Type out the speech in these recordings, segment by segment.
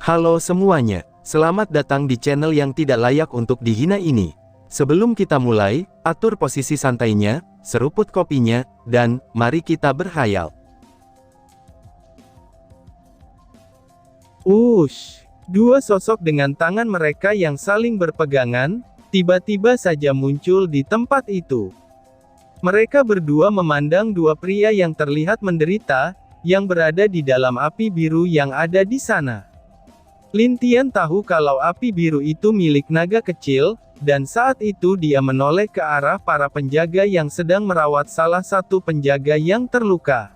Halo semuanya, selamat datang di channel yang tidak layak untuk dihina ini. Sebelum kita mulai, atur posisi santainya, seruput kopinya, dan mari kita berkhayal. Dua sosok dengan tangan mereka yang saling berpegangan, tiba-tiba saja muncul di tempat itu. Mereka berdua memandang dua pria yang terlihat menderita, yang berada di dalam api biru yang ada di sana. Lin Tian tahu kalau api biru itu milik naga kecil, dan saat itu dia menoleh ke arah para penjaga yang sedang merawat salah satu penjaga yang terluka.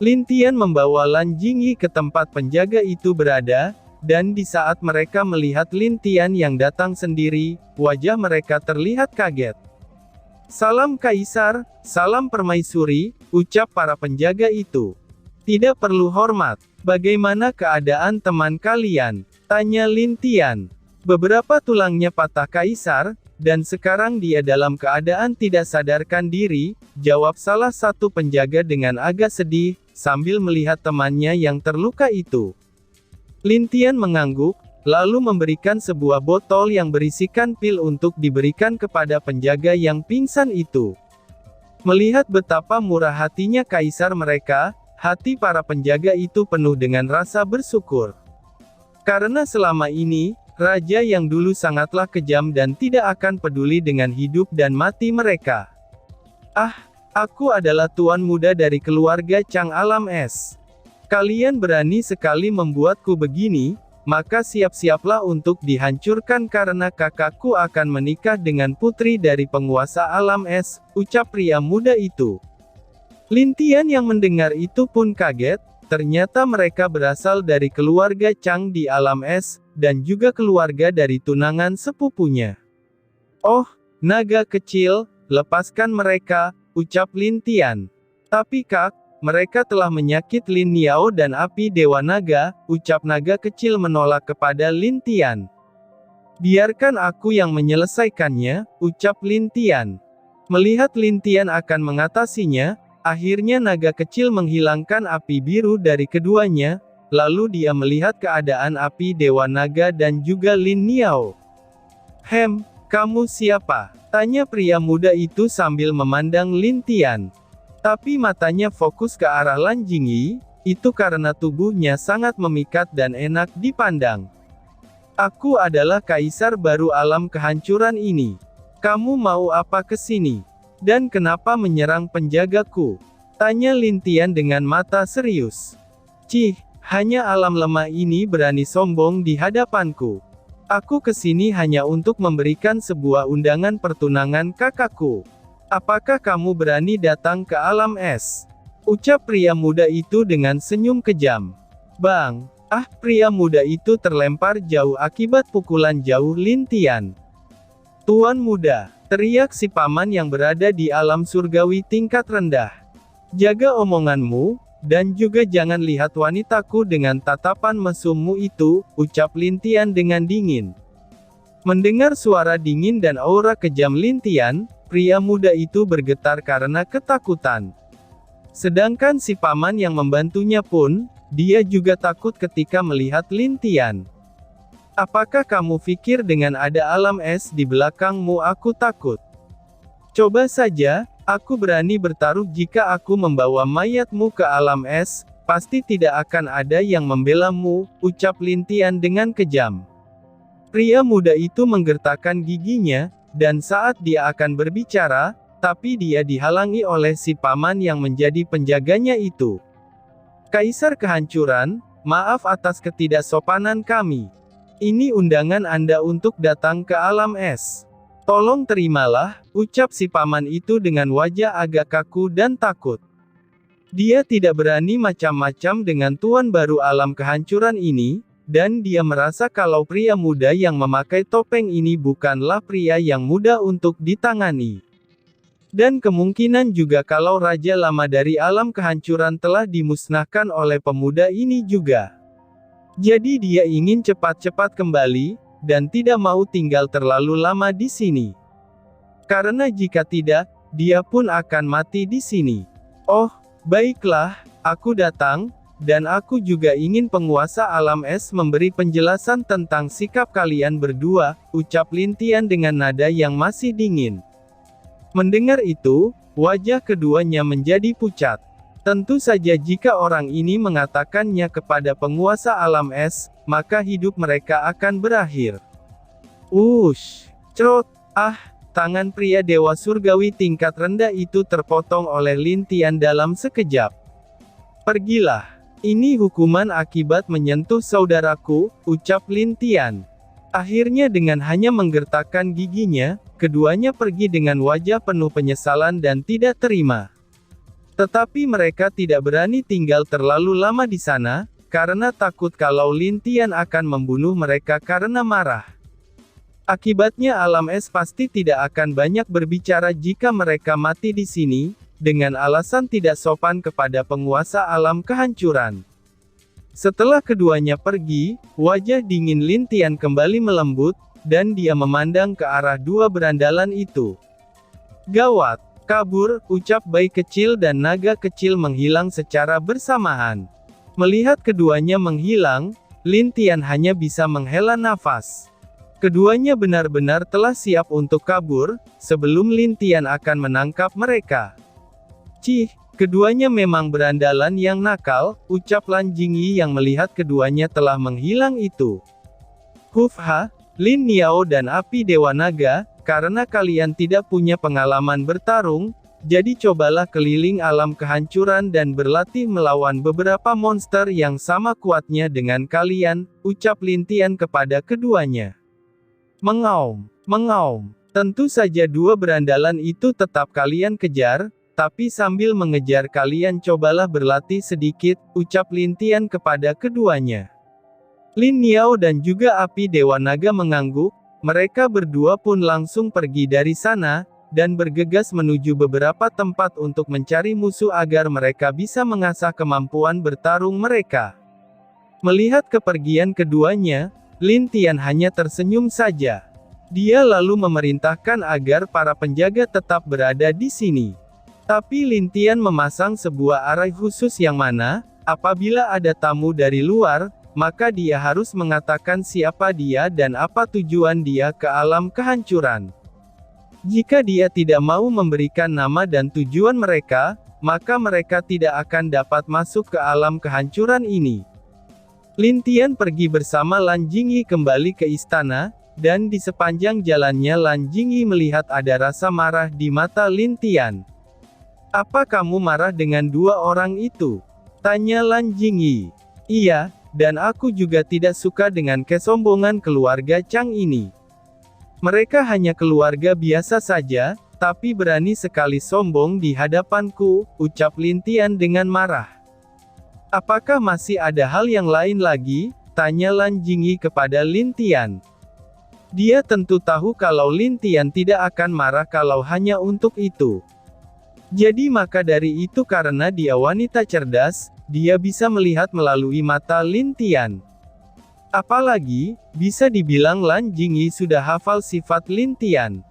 Lin Tian membawa Lan Jingyi ke tempat penjaga itu berada, dan di saat mereka melihat Lin Tian yang datang sendiri, wajah mereka terlihat kaget. "Salam Kaisar, salam permaisuri," ucap para penjaga itu. "Tidak perlu hormat. Bagaimana keadaan teman kalian?" tanya Lin Tian. "Beberapa tulangnya patah Kaisar, dan sekarang dia dalam keadaan tidak sadarkan diri," jawab salah satu penjaga dengan agak sedih, sambil melihat temannya yang terluka itu. Lin Tian mengangguk, lalu memberikan sebuah botol yang berisikan pil untuk diberikan kepada penjaga yang pingsan itu. Melihat betapa murah hatinya Kaisar mereka, hati para penjaga itu penuh dengan rasa bersyukur. Karena selama ini, raja yang dulu sangatlah kejam dan tidak akan peduli dengan hidup dan mati mereka. Aku adalah tuan muda dari keluarga Chang Alam Es. Kalian berani sekali membuatku begini, maka siap-siaplah untuk dihancurkan karena kakakku akan menikah dengan putri dari penguasa Alam Es, ucap pria muda itu. Lin Tian yang mendengar itu pun kaget, ternyata mereka berasal dari keluarga Chang di Alam Es, dan juga keluarga dari tunangan sepupunya. "Oh, naga kecil, lepaskan mereka," ucap Lin Tian. "Tapi Kak, mereka telah menyakit Lin Niao dan api Dewa Naga," ucap naga kecil menolak kepada Lin Tian. "Biarkan aku yang menyelesaikannya," ucap Lin Tian. Melihat Lin Tian akan mengatasinya, akhirnya naga kecil menghilangkan api biru dari keduanya, lalu dia melihat keadaan api Dewa Naga dan juga Lin Niao. Kamu siapa?" tanya pria muda itu sambil memandang Lin Tian. Tapi matanya fokus ke arah Lan Jingyi, itu karena tubuhnya sangat memikat dan enak dipandang. "Aku adalah kaisar baru alam kehancuran ini. Kamu mau apa ke sini? Dan kenapa menyerang penjagaku?" tanya Lin Tian dengan mata serius. Hanya alam lemah ini berani sombong di hadapanku. Aku kesini hanya untuk memberikan sebuah undangan pertunangan kakakku. Apakah kamu berani datang ke Alam Es?" ucap pria muda itu dengan senyum kejam. Bang! Pria muda itu terlempar jauh akibat pukulan jauh Lin Tian. "Tuan muda!" teriak si paman yang berada di alam surgawi tingkat rendah. "Jaga omonganmu, dan juga jangan lihat wanitaku dengan tatapan mesummu itu," ucap Lin Tian dengan dingin. Mendengar suara dingin dan aura kejam Lin Tian, pria muda itu bergetar karena ketakutan. Sedangkan si paman yang membantunya pun, dia juga takut ketika melihat Lin Tian. "Apakah kamu pikir dengan ada alam es di belakangmu aku takut? Coba saja, aku berani bertaruh jika aku membawa mayatmu ke alam es, pasti tidak akan ada yang membelamu," ucap Lin Tian dengan kejam. Pria muda itu menggertakkan giginya, dan saat dia akan berbicara, tapi dia dihalangi oleh si paman yang menjadi penjaganya itu. "Kaisar kehancuran, maaf atas ketidaksopanan kami. Ini undangan Anda untuk datang ke Alam Es. Tolong terimalah," ucap si paman itu dengan wajah agak kaku dan takut. Dia tidak berani macam-macam dengan tuan baru alam kehancuran ini, dan dia merasa kalau pria muda yang memakai topeng ini bukanlah pria yang mudah untuk ditangani. Dan kemungkinan juga kalau raja lama dari alam kehancuran telah dimusnahkan oleh pemuda ini juga. Jadi dia ingin cepat-cepat kembali, dan tidak mau tinggal terlalu lama di sini. Karena jika tidak, dia pun akan mati di sini. "Oh, baiklah, aku datang, dan aku juga ingin penguasa alam es memberi penjelasan tentang sikap kalian berdua, ucap Lin Tian dengan nada yang masih dingin. Mendengar itu, wajah keduanya menjadi pucat. Tentu saja jika orang ini mengatakannya kepada penguasa alam es, maka hidup mereka akan berakhir. Ush! Crot! Ah! Tangan pria Dewa Surgawi tingkat rendah itu terpotong oleh Lin Tian dalam sekejap. Pergilah. Ini hukuman akibat menyentuh saudaraku, ucap Lin Tian. Akhirnya dengan hanya menggertakkan giginya, keduanya pergi dengan wajah penuh penyesalan dan tidak terima. Tetapi mereka tidak berani tinggal terlalu lama di sana, karena takut kalau Lin Tian akan membunuh mereka karena marah. Akibatnya alam es pasti tidak akan banyak berbicara jika mereka mati di sini, dengan alasan tidak sopan kepada penguasa alam kehancuran. Setelah keduanya pergi, wajah dingin Lin Tian kembali melembut, dan dia memandang ke arah dua berandalan itu. Gawat! Kabur, ucap bayi kecil dan naga kecil menghilang secara bersamaan. Melihat keduanya menghilang, Lin Tian hanya bisa menghela nafas. Keduanya benar-benar telah siap untuk kabur, sebelum Lin Tian akan menangkap mereka. Cih, keduanya memang berandalan yang nakal, ucap Lan Jingyi yang melihat keduanya telah menghilang itu. Hufha, Lin Niao dan Api Dewa Naga, karena kalian tidak punya pengalaman bertarung, jadi cobalah keliling alam kehancuran dan berlatih melawan beberapa monster yang sama kuatnya dengan kalian, ucap Lin Tian kepada keduanya. Mengaum, mengaum. Tentu saja dua berandalan itu tetap kalian kejar, tapi sambil mengejar kalian cobalah berlatih sedikit, ucap Lin Tian kepada keduanya. Lin Niao dan juga Api Dewa Naga mengangguk, mereka berdua pun langsung pergi dari sana, dan bergegas menuju beberapa tempat untuk mencari musuh agar mereka bisa mengasah kemampuan bertarung mereka. Melihat kepergian keduanya, Lin Tian hanya tersenyum saja. Dia lalu memerintahkan agar para penjaga tetap berada di sini. Tapi Lin Tian memasang sebuah arai khusus yang mana, apabila ada tamu dari luar, maka dia harus mengatakan siapa dia dan apa tujuan dia ke alam kehancuran. Jika dia tidak mau memberikan nama dan tujuan mereka, maka mereka tidak akan dapat masuk ke alam kehancuran ini. Lin Tian pergi bersama Lan Jingyi kembali ke istana, dan di sepanjang jalannya Lan Jingyi melihat ada rasa marah di mata Lin Tian. Apa kamu marah dengan dua orang itu? Tanya Lan Jingyi. Iya, dan aku juga tidak suka dengan kesombongan keluarga Chang ini. Mereka hanya keluarga biasa saja, tapi berani sekali sombong di hadapanku, ucap Lin Tian dengan marah. Apakah masih ada hal yang lain lagi? Tanya Lan Jingyi kepada Lin Tian. Dia tentu tahu kalau Lin Tian tidak akan marah kalau hanya untuk itu. Jadi maka dari itu karena dia wanita cerdas, dia bisa melihat melalui mata Lin Tian. Apalagi, bisa dibilang Lan Jingyi sudah hafal sifat Lin Tian.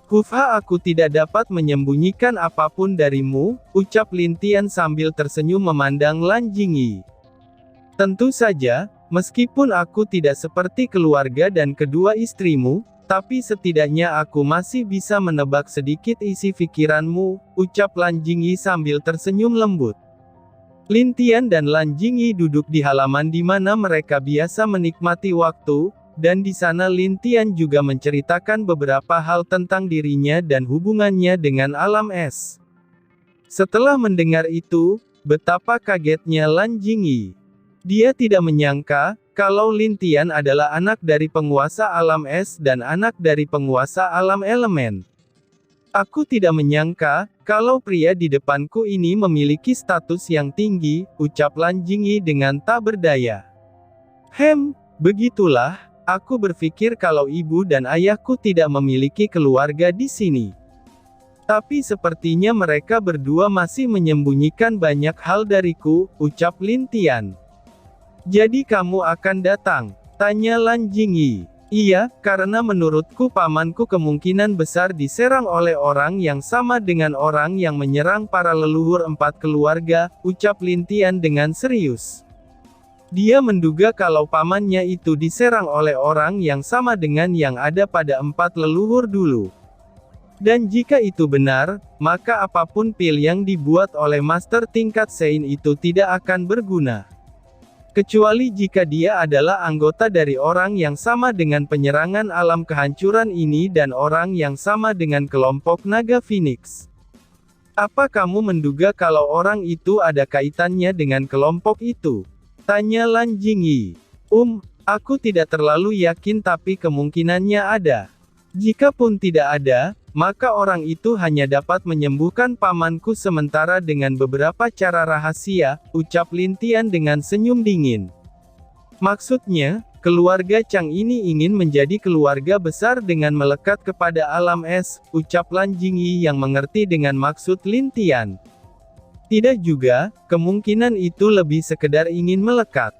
Hufha, aku tidak dapat menyembunyikan apapun darimu, ucap Lin Tian sambil tersenyum memandang Lan Jingyi. Tentu saja, meskipun aku tidak seperti keluarga dan kedua istrimu, tapi setidaknya aku masih bisa menebak sedikit isi pikiranmu, ucap Lan Jingyi sambil tersenyum lembut. Lin Tian dan Lan Jingyi duduk di halaman di mana mereka biasa menikmati waktu, dan di sana Lin Tian juga menceritakan beberapa hal tentang dirinya dan hubungannya dengan alam es. Setelah mendengar itu, betapa kagetnya Lan Jingyi. Dia tidak menyangka, kalau Lin Tian adalah anak dari penguasa alam es dan anak dari penguasa alam elemen. Aku tidak menyangka, kalau pria di depanku ini memiliki status yang tinggi, ucap Lan Jingyi dengan tak berdaya. Begitulah, aku berpikir kalau ibu dan ayahku tidak memiliki keluarga di sini. Tapi sepertinya mereka berdua masih menyembunyikan banyak hal dariku, ucap Lin Tian. Jadi kamu akan datang? Tanya Lan Jingyi. Iya, karena menurutku pamanku kemungkinan besar diserang oleh orang yang sama dengan orang yang menyerang para leluhur 4 keluarga, ucap Lin Tian dengan serius. Dia menduga kalau pamannya itu diserang oleh orang yang sama dengan yang ada pada 4 leluhur dulu. Dan jika itu benar, maka apapun pil yang dibuat oleh master tingkat Sein itu tidak akan berguna. Kecuali jika dia adalah anggota dari orang yang sama dengan penyerangan alam kehancuran ini dan orang yang sama dengan kelompok naga Phoenix. Apa kamu menduga kalau orang itu ada kaitannya dengan kelompok itu? Tanya Lan Jingyi. Aku tidak terlalu yakin tapi kemungkinannya ada. Jikapun tidak ada, maka orang itu hanya dapat menyembuhkan pamanku sementara dengan beberapa cara rahasia, ucap Lin Tian dengan senyum dingin. Maksudnya, keluarga Chang ini ingin menjadi keluarga besar dengan melekat kepada alam es, ucap Lan Jingyi yang mengerti dengan maksud Lin Tian. Tidak juga, kemungkinan itu lebih sekedar ingin melekat.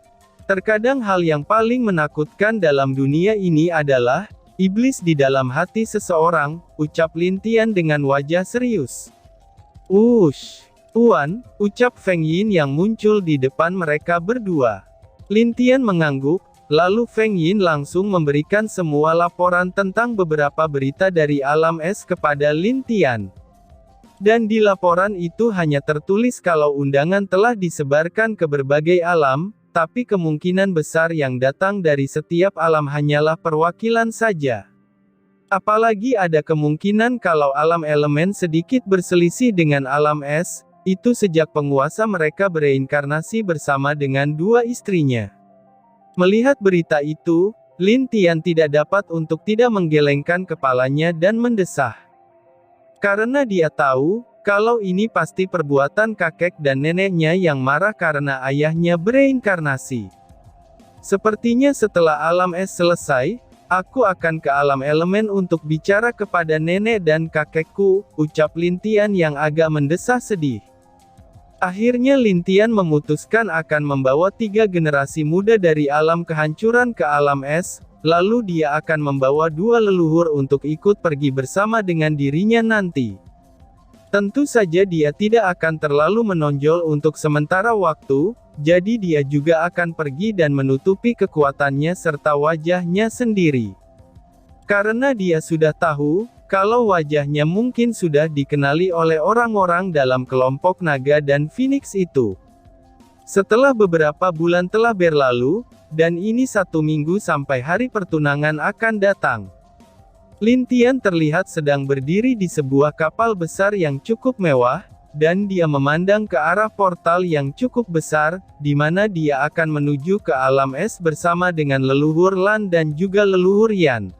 Terkadang hal yang paling menakutkan dalam dunia ini adalah iblis di dalam hati seseorang, ucap Lin Tian dengan wajah serius. Tuan, ucap Feng Yin yang muncul di depan mereka berdua. Lin Tian mengangguk, lalu Feng Yin langsung memberikan semua laporan tentang beberapa berita dari alam es kepada Lin Tian. Dan di laporan itu hanya tertulis kalau undangan telah disebarkan ke berbagai alam, tapi kemungkinan besar yang datang dari setiap alam hanyalah perwakilan saja. Apalagi ada kemungkinan kalau alam elemen sedikit berselisih dengan alam es, itu sejak penguasa mereka bereinkarnasi bersama dengan 2 istrinya. Melihat berita itu, Lin Tian tidak dapat untuk tidak menggelengkan kepalanya dan mendesah. Karena dia tahu, kalau ini pasti perbuatan kakek dan neneknya yang marah karena ayahnya bereinkarnasi. Sepertinya setelah alam es selesai, aku akan ke alam elemen untuk bicara kepada nenek dan kakekku, ucap Lin Tian yang agak mendesah sedih. Akhirnya Lin Tian memutuskan akan membawa 3 generasi muda dari alam kehancuran ke alam es, lalu dia akan membawa 2 leluhur untuk ikut pergi bersama dengan dirinya nanti. Tentu saja dia tidak akan terlalu menonjol untuk sementara waktu, jadi dia juga akan pergi dan menutupi kekuatannya serta wajahnya sendiri. Karena dia sudah tahu, kalau wajahnya mungkin sudah dikenali oleh orang-orang dalam kelompok naga dan Phoenix itu. Setelah beberapa bulan telah berlalu, dan ini 1 minggu sampai hari pertunangan akan datang. Lin Tian terlihat sedang berdiri di sebuah kapal besar yang cukup mewah, dan dia memandang ke arah portal yang cukup besar, di mana dia akan menuju ke alam es bersama dengan leluhur Lan dan juga leluhur Yan.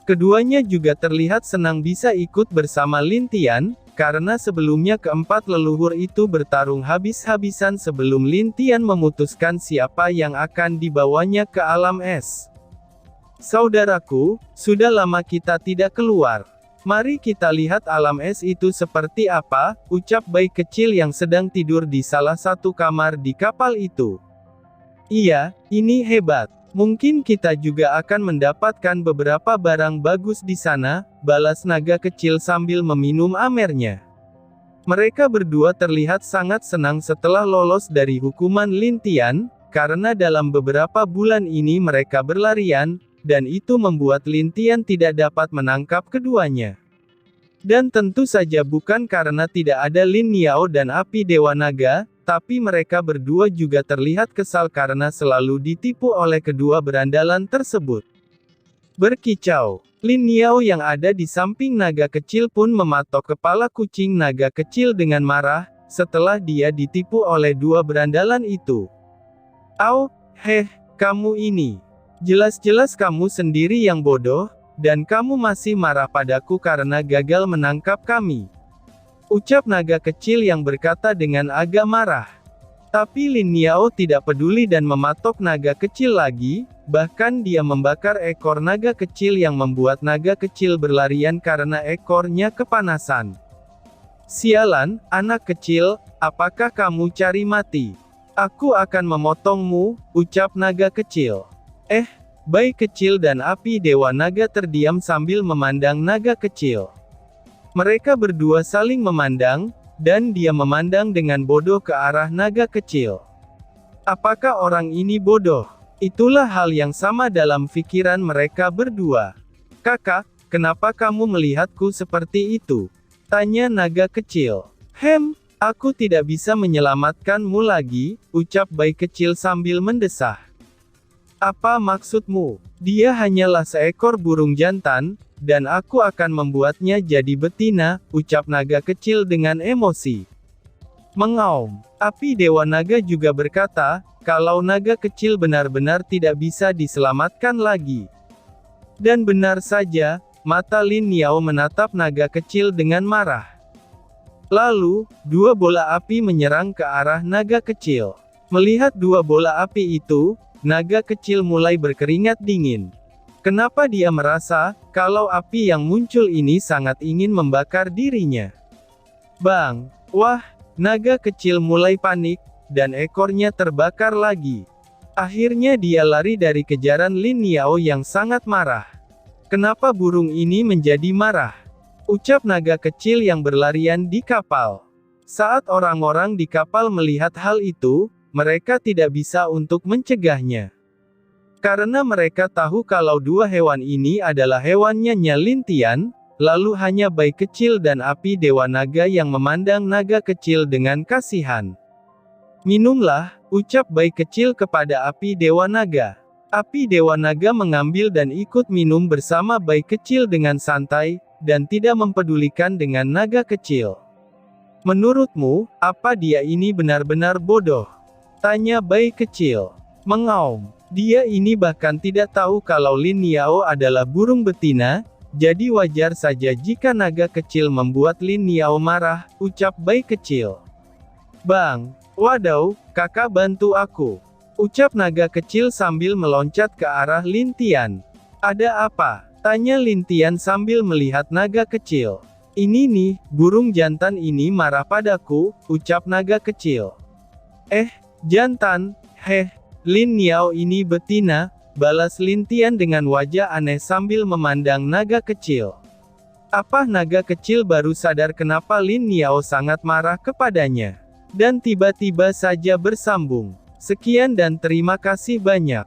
Keduanya juga terlihat senang bisa ikut bersama Lin Tian, karena sebelumnya keempat leluhur itu bertarung habis-habisan sebelum Lin Tian memutuskan siapa yang akan dibawanya ke alam es. Saudaraku, sudah lama kita tidak keluar. Mari kita lihat alam es itu seperti apa, ucap bayi kecil yang sedang tidur di salah satu kamar di kapal itu. Iya, ini hebat. Mungkin kita juga akan mendapatkan beberapa barang bagus di sana, balas naga kecil sambil meminum amernya. Mereka berdua terlihat sangat senang setelah lolos dari hukuman Lin Tian, karena dalam beberapa bulan ini mereka berlarian, dan itu membuat Lin Tian tidak dapat menangkap keduanya. Dan tentu saja bukan karena tidak ada Lin Niao dan Api Dewa Naga, tapi mereka berdua juga terlihat kesal karena selalu ditipu oleh kedua berandalan tersebut. Berkicau, Lin Niao yang ada di samping naga kecil pun mematok kepala kucing naga kecil dengan marah, setelah dia ditipu oleh 2 berandalan itu. Kamu ini. Jelas-jelas kamu sendiri yang bodoh, dan kamu masih marah padaku karena gagal menangkap kami. Ucap naga kecil yang berkata dengan agak marah. Tapi Lin Niao tidak peduli dan mematok naga kecil lagi, bahkan dia membakar ekor naga kecil yang membuat naga kecil berlarian karena ekornya kepanasan. Sialan, anak kecil, apakah kamu cari mati? Aku akan memotongmu, ucap naga kecil. Bayi kecil dan api Dewa Naga terdiam sambil memandang naga kecil. Mereka berdua saling memandang, dan dia memandang dengan bodoh ke arah naga kecil. Apakah orang ini bodoh? Itulah hal yang sama dalam pikiran mereka berdua. Kakak, kenapa kamu melihatku seperti itu? Tanya naga kecil. Aku tidak bisa menyelamatkanmu lagi, ucap bayi kecil sambil mendesah. Apa maksudmu? Dia hanyalah seekor burung jantan, dan aku akan membuatnya jadi betina, ucap naga kecil dengan emosi. Mengaum. Api Dewa Naga juga berkata, kalau naga kecil benar-benar tidak bisa diselamatkan lagi. Dan benar saja, mata Lin Yao menatap naga kecil dengan marah. Lalu, dua bola api menyerang ke arah naga kecil. Melihat dua bola api itu, naga kecil mulai berkeringat dingin. Kenapa dia merasa, kalau api yang muncul ini sangat ingin membakar dirinya? Bang! Wah! Naga kecil mulai panik, dan ekornya terbakar lagi. Akhirnya dia lari dari kejaran Lin Yao yang sangat marah. Kenapa burung ini menjadi marah? Ucap naga kecil yang berlarian di kapal. Saat orang-orang di kapal melihat hal itu, mereka tidak bisa untuk mencegahnya. Karena mereka tahu kalau dua hewan ini adalah hewannya Lin Tian, lalu hanya bayi kecil dan api Dewa Naga yang memandang naga kecil dengan kasihan. Minumlah, ucap bayi kecil kepada api Dewa Naga. Api Dewa Naga mengambil dan ikut minum bersama bayi kecil dengan santai, dan tidak mempedulikan dengan naga kecil. Menurutmu, apa dia ini benar-benar bodoh? Tanya bayi kecil. Mengaum. Dia ini bahkan tidak tahu kalau Lin Yao adalah burung betina, jadi wajar saja jika naga kecil membuat Lin Yao marah, ucap bayi kecil. Bang! Wadaw, kakak bantu aku! Ucap naga kecil sambil meloncat ke arah Lin Tian. Ada apa? Tanya Lin Tian sambil melihat naga kecil. Ini nih, burung jantan ini marah padaku, ucap naga kecil. Jantan, Lin Yao ini betina, balas Lin Tian dengan wajah aneh sambil memandang naga kecil. Apa naga kecil baru sadar kenapa Lin Yao sangat marah kepadanya. Dan tiba-tiba saja bersambung. Sekian dan terima kasih banyak.